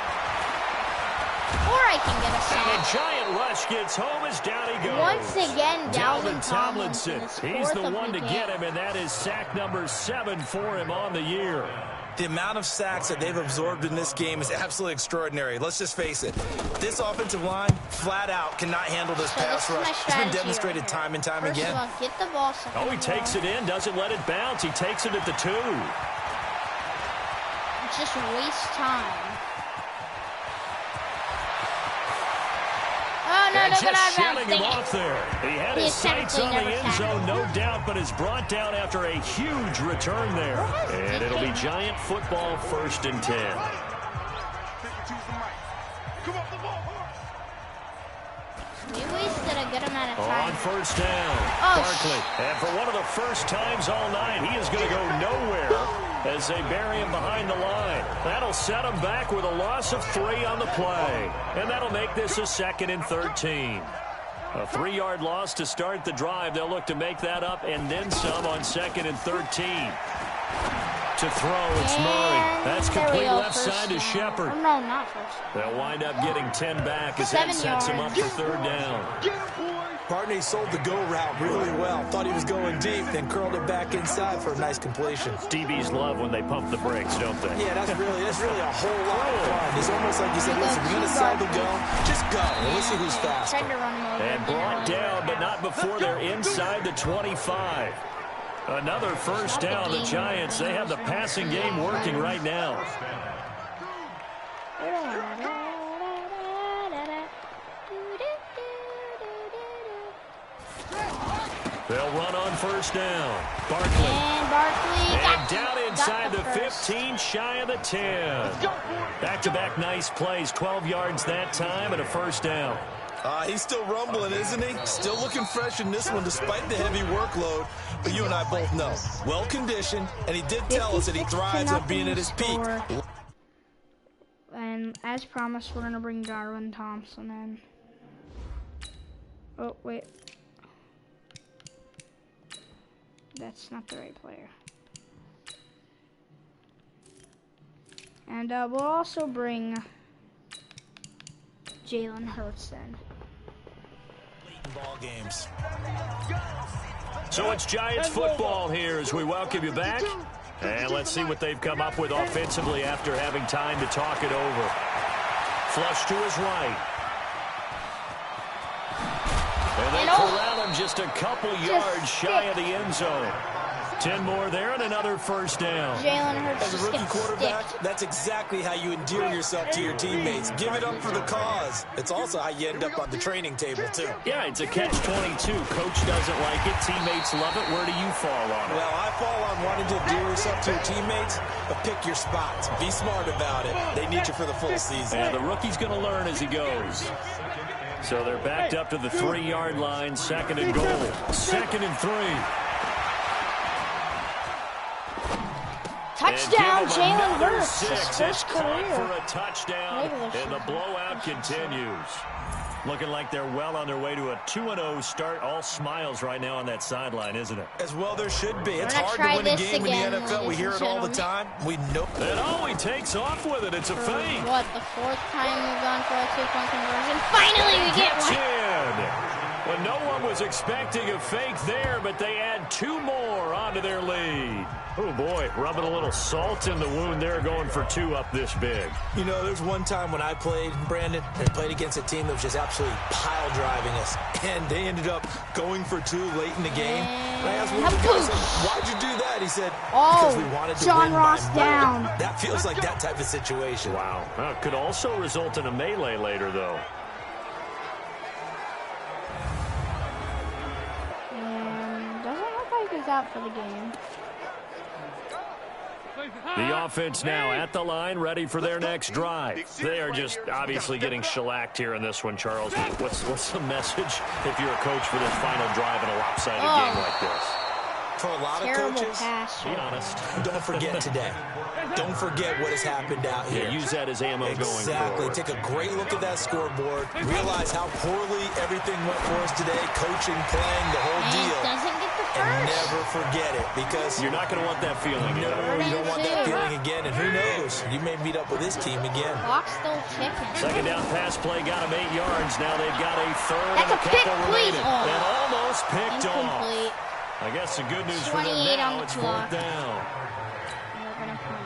Or I can get a sack. And a giant rush gets home as down he goes. Once again, Dalvin Tomlinson. He's the one to get him, and that is sack number 7 for him on the year. The amount of sacks that they've absorbed in this game is absolutely extraordinary. Let's just face it. This offensive line, flat out, cannot handle this pass rush. It's been demonstrated time and time again. First of all, get the ball. Oh, he takes it in, doesn't let it bounce. He takes it at the 2. Just waste time. Oh, no, and no, just shelling him off there. He had his sights on the end zone, no doubt, but is brought down after a huge return there. And it'll be Giant football, 1st and 10. We wasted a good amount of time. On 1st down, Barkley. And for one of the first times all night, he is going to go nowhere as they bury him behind the line. That'll set him back with a loss of 3 on the play. And that'll make this a 2nd and 13. A 3-yard loss to start the drive. They'll look to make that up and then some on 2nd and 13. To throw, it's Murray. That's complete left side to Shepard. Oh, no, not first. They'll wind up getting 10 back as that sets him up for 3rd down. Barney sold the go route really well. Thought he was going deep, then curled it back inside for a nice completion. DBs love when they pump the brakes, don't they? Yeah, that's really a whole lot of fun. It's almost like you said, listen, we're going to sell the go. Just go. And we'll see who's faster. And brought down, but not before they're inside the 25. Another 1st down. The Giants, they have the passing game working right now. They'll run on first down. Barkley. And down inside the 15, shy of the 10. Back-to-back nice plays, 12 yards that time and a first down. He's still rumbling, isn't he? Still looking fresh in this one despite the heavy workload. But you and I both know, well-conditioned, and he did tell us that he thrives on being at his peak. And as promised, we're going to bring Darwin Thompson in. Oh, wait. That's not the right player. And we'll also bring Jalen Hurts in. Ball games. So it's Giants football here as we welcome you back. And let's see what they've come up with offensively after having time to talk it over. Flush to his right. And they corral him just a couple yards shy of the end zone. 10 more there and another first down. Jalen Hurts as a rookie quarterback, that's exactly how you endear yourself to your teammates. Give it up for the cause. It's also how you end up on the training table, too. Yeah, it's a catch-22. Coach doesn't like it. Teammates love it. Where do you fall on it? Well, I fall on wanting to endear yourself to your teammates, but pick your spots. Be smart about it. They need you for the full season. And the rookie's going to learn as he goes. So they're backed up to the 3-yard line. 2nd and goal. 2nd and 3. Touchdown, Jalen Hurts, his first career. For a touchdown, and the blowout continues. Looking like they're well on their way to a 2-0 start. All smiles right now on that sideline, isn't it? As well there should be. It's hard to win a game in the NFL. We hear it all the time. We know. And he takes off with it. It's a fake. What, the 4th time we've gone for a 2-point conversion? Finally, we get one. Well, no one was expecting a fake there, but they add 2 more onto their lead. Oh, boy, rubbing a little salt in the wound there, going for 2 up this big. You know, there's one time when I played, Brandon, and played against a team that was just absolutely pile driving us, and they ended up going for 2 late in the game. And I asked one of the guys, why'd you do that? He said, because we wanted to John win Ross by down. more. That feels like that type of situation. Wow. Well, it could also result in a melee later, though. He's out for the game. The offense now at the line, ready for their next drive. They are just obviously getting shellacked here in this one, Charles. What's the message if you're a coach for this final drive in a lopsided game like this? For a lot of coaches, be honest. Don't forget today. Don't forget what has happened out here. Yeah, use that as ammo going forward. Exactly. Take a great look at that scoreboard. Realize how poorly everything went for us today. Coaching, playing, the whole deal. Doesn't get the first. And never forget it, because you're not going to want that feeling. No, you don't want that feeling again. And who knows? You may meet up with this team again. Clock's still ticking. 2nd down pass play got them 8 yards. Now they've got a 3rd and a couple remaining. And almost picked off. I guess the good news for them now, it's 4th down.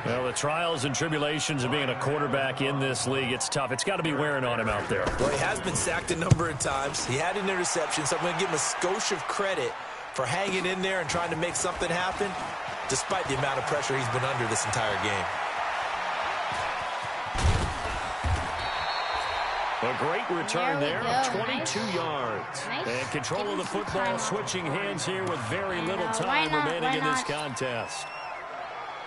Well, the trials and tribulations of being a quarterback in this league, it's tough. It's got to be wearing on him out there. Well, he has been sacked a number of times. He had an interception, so I'm going to give him a skosh of credit for hanging in there and trying to make something happen, despite the amount of pressure he's been under this entire game. A great return there of 22 yards. And control of the football switching hands here with very little time remaining in this contest.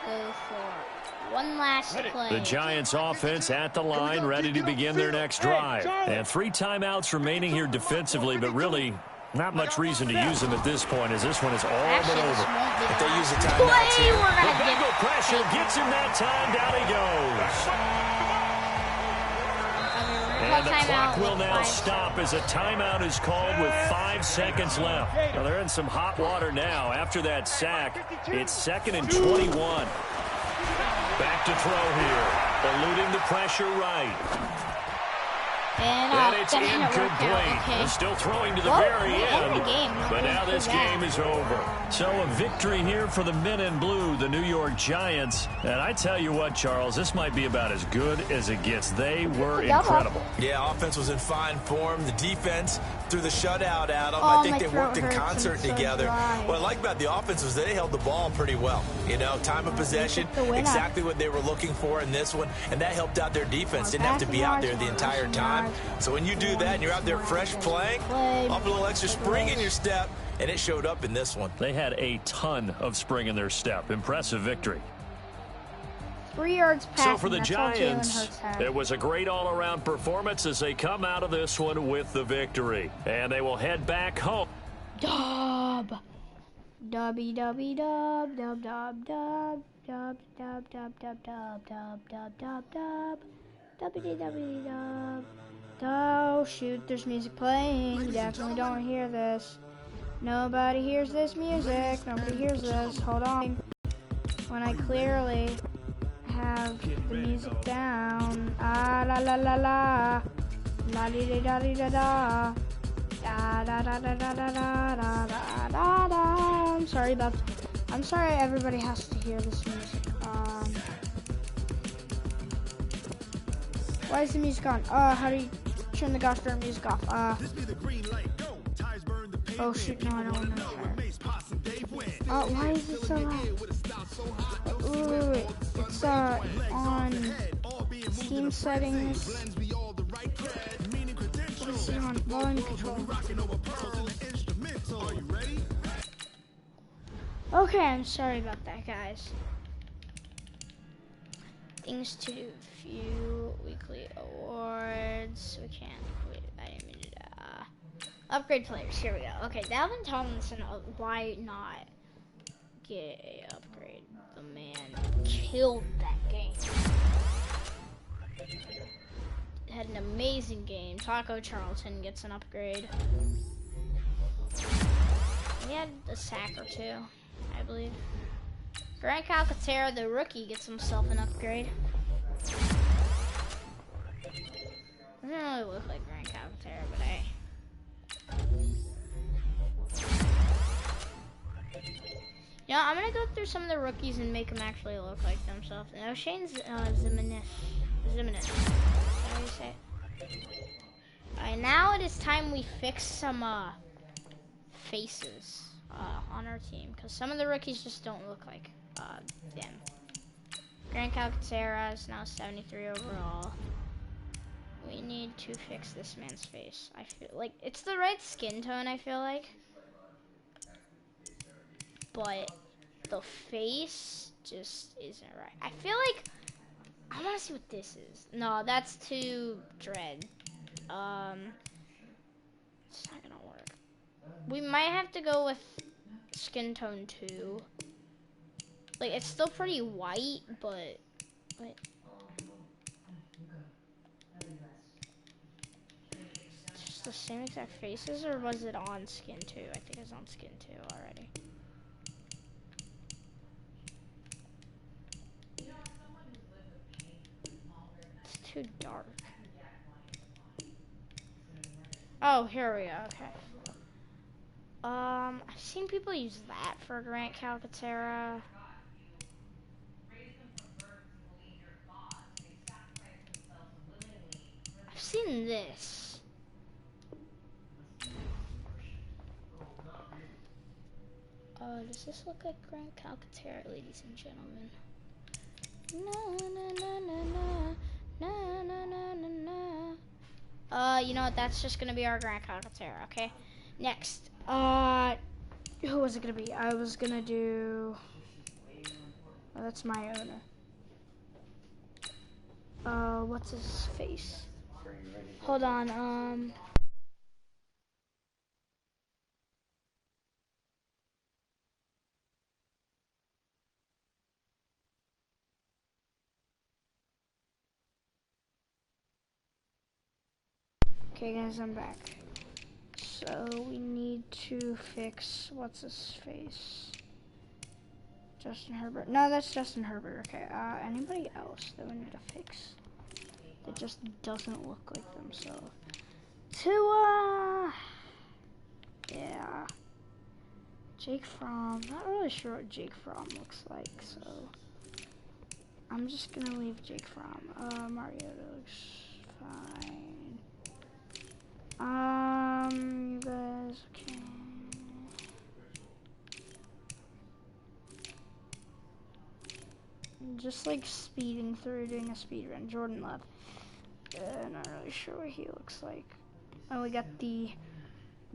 Go for one last play. The Giants offense at the line, ready to begin their next drive. And 3 timeouts remaining here defensively, but really not much reason to use them at this point, as this one is all but over. If they use the timeouts here. The Bengal pressure gets him that time. Down he goes. And the clock will now stop as a timeout is called with 5 seconds left. Well, they're in some hot water now. After that sack, it's 2nd and 21. Back to throw here. Eluding the pressure right. And it's incomplete. Okay. Still throwing to the very end. But now this game is over. So a victory here for the men in blue, the New York Giants. And I tell you what, Charles, this might be about as good as it gets. They were incredible. Yeah, offense was in fine form. The defense threw the shutout at them. I think they worked in concert together. What I like about the offense was they held the ball pretty well. You know, time of possession, exactly what they were looking for in this one. And that helped out their defense. Didn't have to be out there the entire time. So when you you do that and you're out there fresh playing, off a little extra spring in your step, and it showed up in this one. They had a ton of spring in their step. Impressive victory. 3 yards passing. So for the Giants, it was a great all-around performance as they come out of this one with the victory. And they will head back home. Dub. Dubby dubby dub dub dub dub dub dub dub dub dub dub dub dub dub dubby dubby dub. Oh shoot, there's music playing. You definitely don't hear this. Nobody hears this music. Nobody hears this. Hold on. When I clearly have the music down. Ah la la la la. La di da da di da da. Da da da da da da da da da da. I'm sorry everybody has to hear this music. Why is the music on? How do you turn the gosh darn music off? Oh shoot, no, I don't want to try. Why is it so loud? Wait. It's on team settings. Let's see, on volume control. Okay, I'm sorry about that, guys. Things to do. Few weekly awards. We can't. Wait, I didn't mean to. Upgrade players. Here we go. Okay, Dalvin Tomlinson. Why not get a upgrade? The man killed that game. Had an amazing game. Taco Charlton gets an upgrade. He had a sack or two, I believe. Grant Calcaterra, the rookie, gets himself an upgrade. Doesn't really look like Grant Calcaterra, but hey. You know, I'm gonna go through some of the rookies and make them actually look like themselves. Now, Shane's Ziminis. Is that how you say it? Alright, now it is time we fix some faces on our team, because some of the rookies just don't look like them. Grant Calcaterra is now 73 overall. We need to fix this man's face. I feel like it's the right skin tone, I feel like. But the face just isn't right. I feel like I want to see what this is. No, that's too dread. It's not gonna work. We might have to go with skin tone 2. Like, it's still pretty white, but just the same exact faces, or was it on skin 2? I think it's on skin 2 already. It's too dark. Oh, here we go. Okay. I've seen people use that for Grant Calcaterra. I've seen this. Does this look like Grant Calcaterra, ladies and gentlemen? Na na na na na na na na na na. You know what? That's just gonna be our Grant Calcaterra. Okay. Next. Who was it gonna be? I was gonna do. Oh, that's my owner. What's his face? Hold on. Okay, guys, I'm back. So we need to fix what's his face? Justin Herbert. No, that's Justin Herbert. Okay. Anybody else that we need to fix that just doesn't look like themselves? Yeah. Jake Fromm. Not really sure what Jake Fromm looks like, so I'm just gonna leave Jake Fromm. Mariota looks fine. You guys, okay. Just like speeding through, doing a speed run. Jordan Love. Not really sure what he looks like. Oh, we got the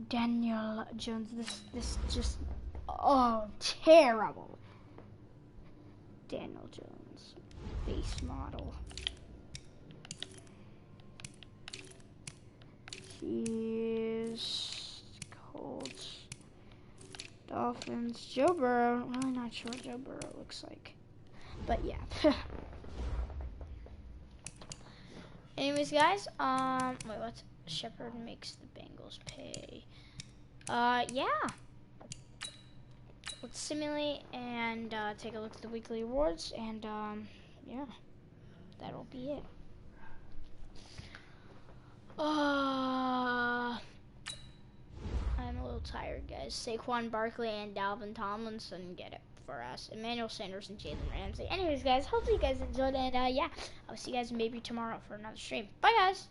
Daniel Jones. This just, oh, terrible. Daniel Jones, base model. He's Colts, Dolphins, Joe Burrow. I'm really not sure what Joe Burrow looks like, but yeah. Anyways, guys, wait, what? Shepard makes the Bengals pay. Yeah. Let's simulate and take a look at the weekly awards, and yeah, that'll be it. I'm a little tired, guys. Saquon Barkley and Dalvin Tomlinson get it for us. Emmanuel Sanders and Jalen Ramsey. Anyways, guys, hopefully you guys enjoyed it. And yeah, I'll see you guys maybe tomorrow for another stream. Bye, guys.